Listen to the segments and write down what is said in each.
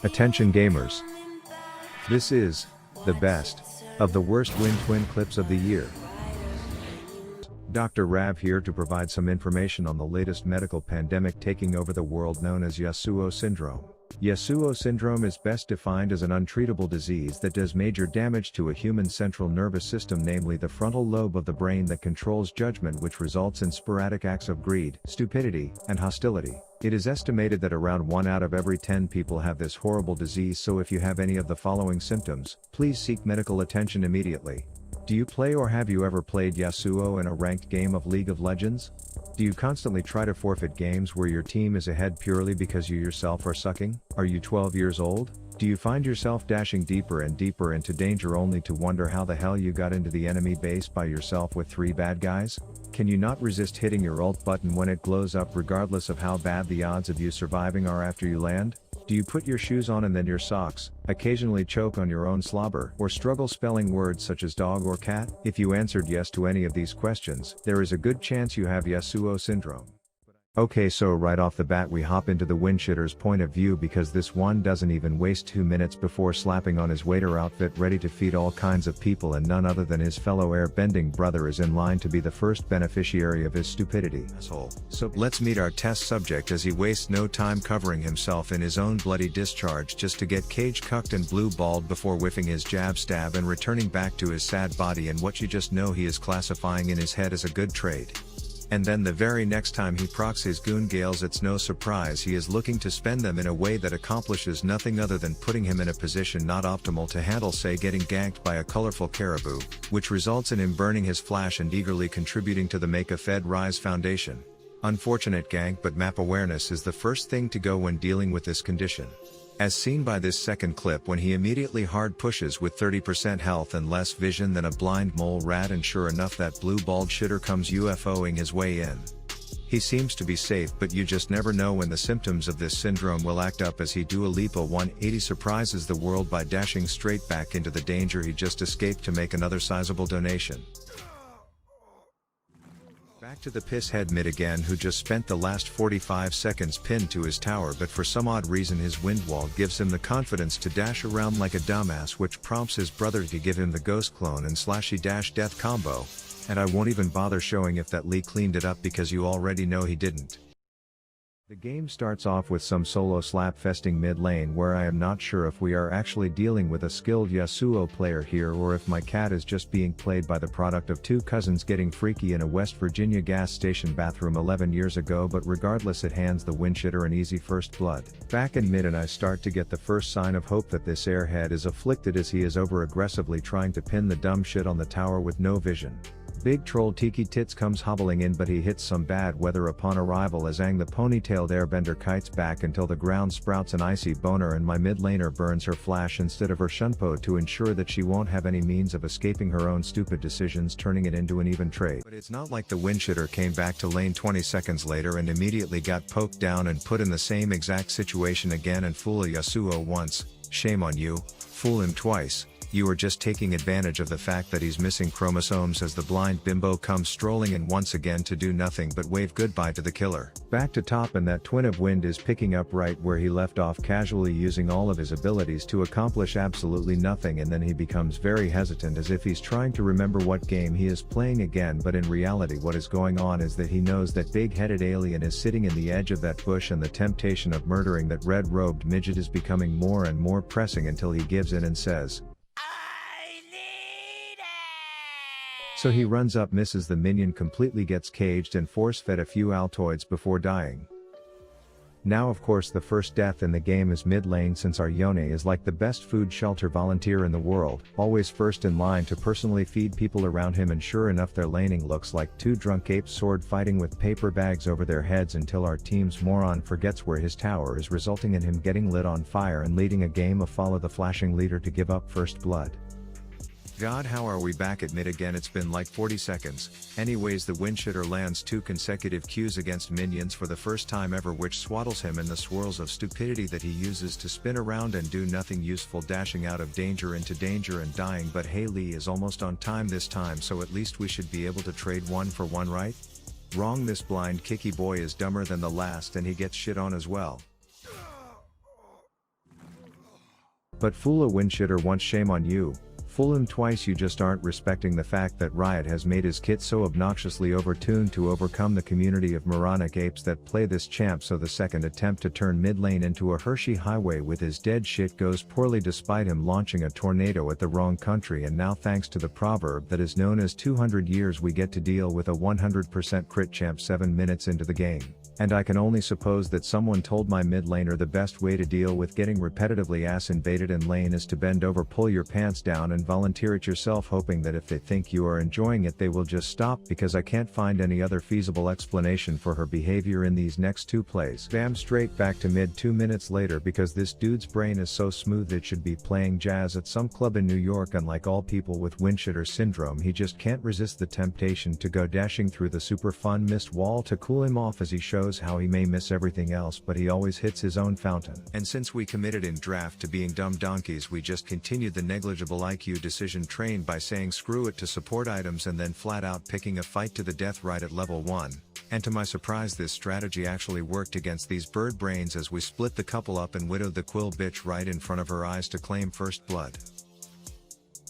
Attention gamers. This is the best of the worst win twin clips of the year. Dr. Rav here to provide some information on the latest medical pandemic taking over the world known as Yasuo syndrome. Yasuo syndrome is best defined as an untreatable disease that does major damage to a human central nervous system, namely the frontal lobe of the brain that controls judgment, which results in sporadic acts of greed, stupidity, and hostility. It is estimated that around 1 out of every 10 people have this horrible disease, so if you have any of the following symptoms, please seek medical attention immediately. Do you play or have you ever played Yasuo in a ranked game of League of Legends? Do you constantly try to forfeit games where your team is ahead purely because you yourself are sucking? Are you 12 years old? Do you find yourself dashing deeper and deeper into danger only to wonder how the hell you got into the enemy base by yourself with 3 bad guys? Can you not resist hitting your ult button when it glows up regardless of how bad the odds of you surviving are after you land? Do you put your shoes on and then your socks, occasionally choke on your own slobber, or struggle spelling words such as dog or cat? If you answered yes to any of these questions, there is a good chance you have Yasuo syndrome. Okay, so right off the bat we hop into the winshitter's point of view, because this one doesn't even waste 2 minutes before slapping on his waiter outfit ready to feed all kinds of people, and none other than his fellow airbending brother is in line to be the first beneficiary of his stupidity. So let's meet our test subject as he wastes no time covering himself in his own bloody discharge just to get cage cucked and blue balled before whiffing his jab stab and returning back to his sad body and what you just know he is classifying in his head as a good trade. And then the very next time he procs his goon gales, it's no surprise he is looking to spend them in a way that accomplishes nothing other than putting him in a position not optimal to handle, say getting ganked by a colorful caribou, which results in him burning his flash and eagerly contributing to the Make a Fed Rise Foundation. Unfortunate gank, but map awareness is the first thing to go when dealing with this condition. As seen by this second clip, when he immediately hard pushes with 30% health and less vision than a blind mole rat, and sure enough that blue balled shitter comes UFOing his way in. He seems to be safe, but you just never know when the symptoms of this syndrome will act up as he Dua Lipa 180 surprises the world by dashing straight back into the danger he just escaped to make another sizable donation. Back to the pisshead mid again, who just spent the last 45 seconds pinned to his tower, but for some odd reason his wind wall gives him the confidence to dash around like a dumbass, which prompts his brother to give him the ghost clone and slashy dash death combo, and I won't even bother showing if that Lee cleaned it up because you already know he didn't. The game starts off with some solo slap festing mid lane, where I am not sure if we are actually dealing with a skilled Yasuo player here or if my cat is just being played by the product of 2 cousins getting freaky in a West Virginia gas station bathroom 11 years ago, but regardless it hands the winshitter an easy first blood. Back in mid and I start to get the first sign of hope that this airhead is afflicted, as he is over aggressively trying to pin the dumb shit on the tower with no vision. Big troll Tiki Tits comes hobbling in, but he hits some bad weather upon arrival as Aang the ponytailed airbender kites back until the ground sprouts an icy boner and my mid laner burns her flash instead of her shunpo to ensure that she won't have any means of escaping her own stupid decisions, turning it into an even trade. But it's not like the winshitter came back to lane 20 seconds later and immediately got poked down and put in the same exact situation again and fool a Yasuo once. Shame on you. Fool him twice. You are just taking advantage of the fact that he's missing chromosomes as the blind bimbo comes strolling in once again to do nothing but wave goodbye to the killer. Back to top, and that twin of wind is picking up right where he left off, casually using all of his abilities to accomplish absolutely nothing, and then he becomes very hesitant as if he's trying to remember what game he is playing again, but in reality what is going on is that he knows that big-headed alien is sitting in the edge of that bush, and the temptation of murdering that red-robed midget is becoming more and more pressing until he gives in and says, so he runs up, misses the minion completely, gets caged and force-fed a few Altoids before dying. Now of course the first death in the game is mid lane, since our Yone is like the best food shelter volunteer in the world, always first in line to personally feed people around him, and sure enough their laning looks like 2 drunk apes sword fighting with paper bags over their heads until our team's moron forgets where his tower is, resulting in him getting lit on fire and leading a game of follow the flashing leader to give up first blood. God, how are we back at mid again? It's been like 40 seconds. Anyways, the winshitter lands 2 consecutive Qs against minions for the first time ever, which swaddles him in the swirls of stupidity that he uses to spin around and do nothing useful, dashing out of danger into danger and dying. But hey, Lee is almost on time this time, so at least we should be able to trade 1 for 1, right? Wrong, this blind kicky boy is dumber than the last and he gets shit on as well. But fool a windshitter once, shame on you. Fool him twice, you just aren't respecting the fact that Riot has made his kit so obnoxiously overtuned to overcome the community of moronic apes that play this champ, so the second attempt to turn mid lane into a Hershey highway with his dead shit goes poorly despite him launching a tornado at the wrong country, and now thanks to the proverb that is known as 200 years we get to deal with a 100% crit champ 7 minutes into the game. And I can only suppose that someone told my mid laner the best way to deal with getting repetitively ass invaded in lane is to bend over, pull your pants down and volunteer it yourself, hoping that if they think you are enjoying it they will just stop, because I can't find any other feasible explanation for her behavior in these next 2 plays. Bam, straight back to mid 2 minutes later, because this dude's brain is so smooth it should be playing jazz at some club in New York. Unlike all people with windshitter syndrome, he just can't resist the temptation to go dashing through the super fun mist wall to cool him off, as he shows how he may miss everything else but he always hits his own fountain. And since we committed in draft to being dumb donkeys, we just continued the negligible IQ decision train by saying screw it to support items and then flat out picking a fight to the death right at level 1. And to my surprise, this strategy actually worked against these bird brains, as we split the couple up and widowed the quill bitch right in front of her eyes to claim first blood.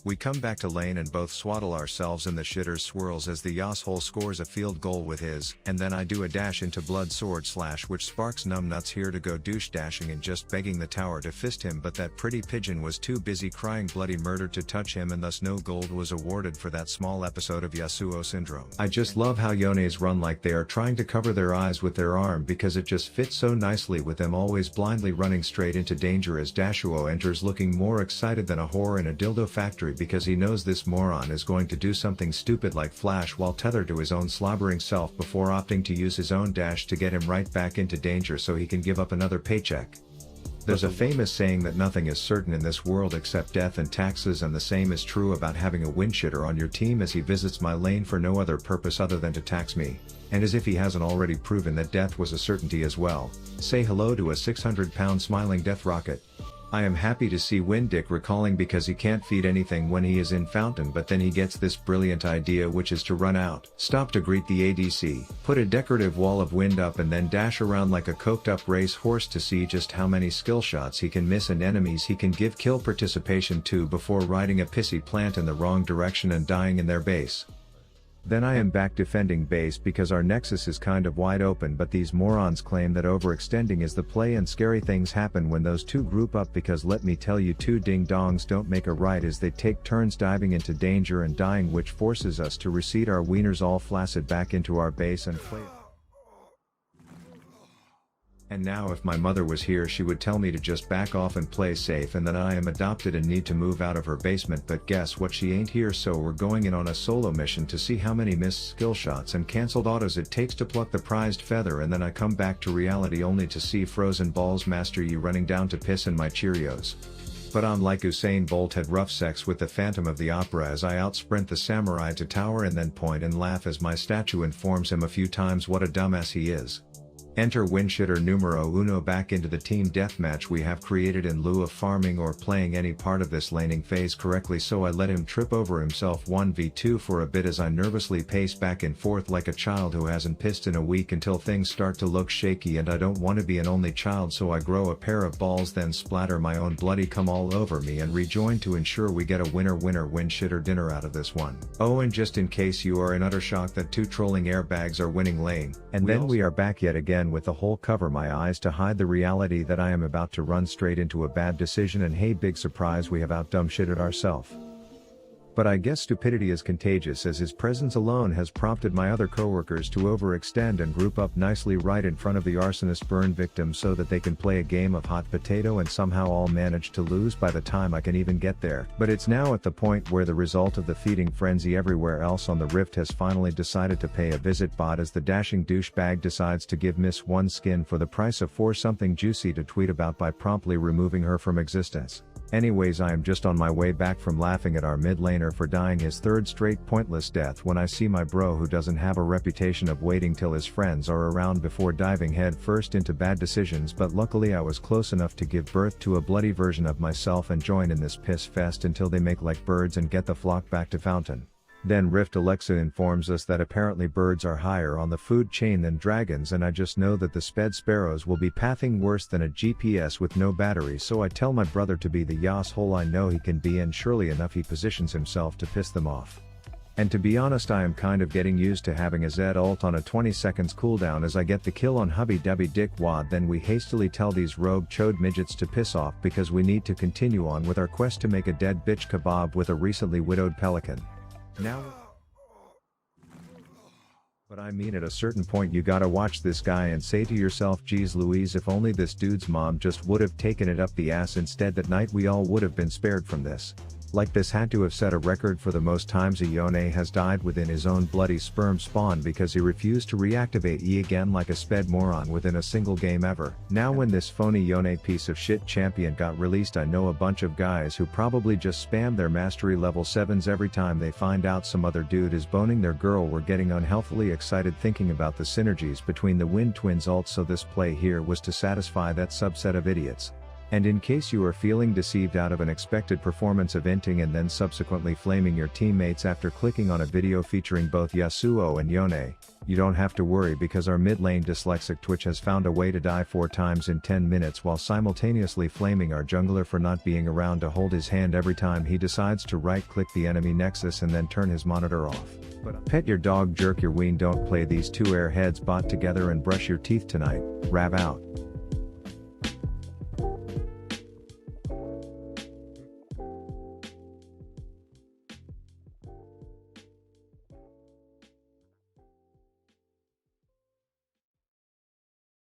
We come back to lane and both swaddle ourselves in the shitter's swirls as the yasuo scores a field goal with his, and then I do a dash into blood sword slash, which sparks numbnuts here to go douche dashing and just begging the tower to fist him, but that pretty pigeon was too busy crying bloody murder to touch him, and thus no gold was awarded for that small episode of Yasuo syndrome. I just love how Yone's run like they are trying to cover their eyes with their arm, because it just fits so nicely with them always blindly running straight into danger as Yasuo enters looking more excited than a whore in a dildo factory, because he knows this moron is going to do something stupid like flash while tethered to his own slobbering self before opting to use his own dash to get him right back into danger so he can give up another paycheck. There's a famous saying that nothing is certain in this world except death and taxes, and the same is true about having a windshitter on your team, as he visits my lane for no other purpose other than to tax me, and as if he hasn't already proven that death was a certainty as well. Say hello to a 600-pound smiling death rocket. I am happy to see Windick recalling, because he can't feed anything when he is in fountain, but then he gets this brilliant idea, which is to run out, stop to greet the ADC, put a decorative wall of wind up, and then dash around like a coked up race horse to see just how many skill shots he can miss and enemies he can give kill participation to before riding a pissy plant in the wrong direction and dying in their base. Then I am back defending base because our nexus is kind of wide open, but these morons claim that overextending is the play, and scary things happen when those two group up, because let me tell you, two ding-dongs don't make a right, as they take turns diving into danger and dying, which forces us to reseat our wieners all flaccid back into our base and play. And now if my mother was here, she would tell me to just back off and play safe, and that I am adopted and need to move out of her basement, but guess what, she ain't here, so we're going in on a solo mission to see how many missed skill shots and cancelled autos it takes to pluck the prized feather, and then I come back to reality only to see frozen balls master you running down to piss in my Cheerios. But I'm like Usain Bolt had rough sex with the Phantom of the Opera, as I outsprint the samurai to tower and then point and laugh as my statue informs him a few times what a dumbass he is. Enter Windshitter numero uno back into the team deathmatch we have created in lieu of farming or playing any part of this laning phase correctly, so I let him trip over himself 1v2 for a bit as I nervously pace back and forth like a child who hasn't pissed in a week until things start to look shaky, and I don't want to be an only child, so I grow a pair of balls, then splatter my own bloody cum all over me and rejoin to ensure we get a winner Windshitter dinner out of this one. Oh, and just in case you are in utter shock that two trolling airbags are winning lane, and then we are back yet again with the whole cover my eyes to hide the reality that I am about to run straight into a bad decision, and hey, big surprise, we have out dumb shitted ourselves. But I guess stupidity is contagious, as his presence alone has prompted my other coworkers to overextend and group up nicely right in front of the arsonist burn victim so that they can play a game of hot potato, and somehow all manage to lose by the time I can even get there. But it's now at the point where the result of the feeding frenzy everywhere else on the rift has finally decided to pay a visit bot, as the dashing douchebag decides to give Miss One skin for the price of 4 something juicy to tweet about by promptly removing her from existence. Anyways, I am just on my way back from laughing at our mid laner for dying his third straight pointless death when I see my bro, who doesn't have a reputation of waiting till his friends are around before diving head first into bad decisions, but luckily I was close enough to give birth to a bloody version of myself and join in this piss fest until they make like birds and get the flock back to fountain. Then Rift Alexa informs us that apparently birds are higher on the food chain than dragons, and I just know that the sped sparrows will be pathing worse than a GPS with no battery, so I tell my brother to be the yasshole I know he can be, and surely enough he positions himself to piss them off. And to be honest, I am kind of getting used to having a Z ult on a 20 seconds cooldown as I get the kill on hubby dubby dick wad. Then we hastily tell these rogue chode midgets to piss off because we need to continue on with our quest to make a dead bitch kebab with a recently widowed pelican. Now, but I mean, at a certain point you gotta watch this guy and say to yourself, geez Louise, if only this dude's mom just would have taken it up the ass instead, that night we all would have been spared from this. Like, this had to have set a record for the most times a Yone has died within his own bloody sperm spawn because he refused to reactivate E again like a sped moron within a single game ever. Now when this phony Yone piece of shit champion got released, I know a bunch of guys who probably just spam their mastery level 7s every time they find out some other dude is boning their girl were getting unhealthily excited thinking about the synergies between the Wind Twins ult, so this play here was to satisfy that subset of idiots. And in case you are feeling deceived out of an expected performance of inting and then subsequently flaming your teammates after clicking on a video featuring both Yasuo and Yone, you don't have to worry, because our mid lane dyslexic Twitch has found a way to die 4 times in 10 minutes while simultaneously flaming our jungler for not being around to hold his hand every time he decides to right click the enemy nexus and then turn his monitor off. But pet your dog, jerk your ween, don't play these two airheads bot together, and brush your teeth tonight. Rav out.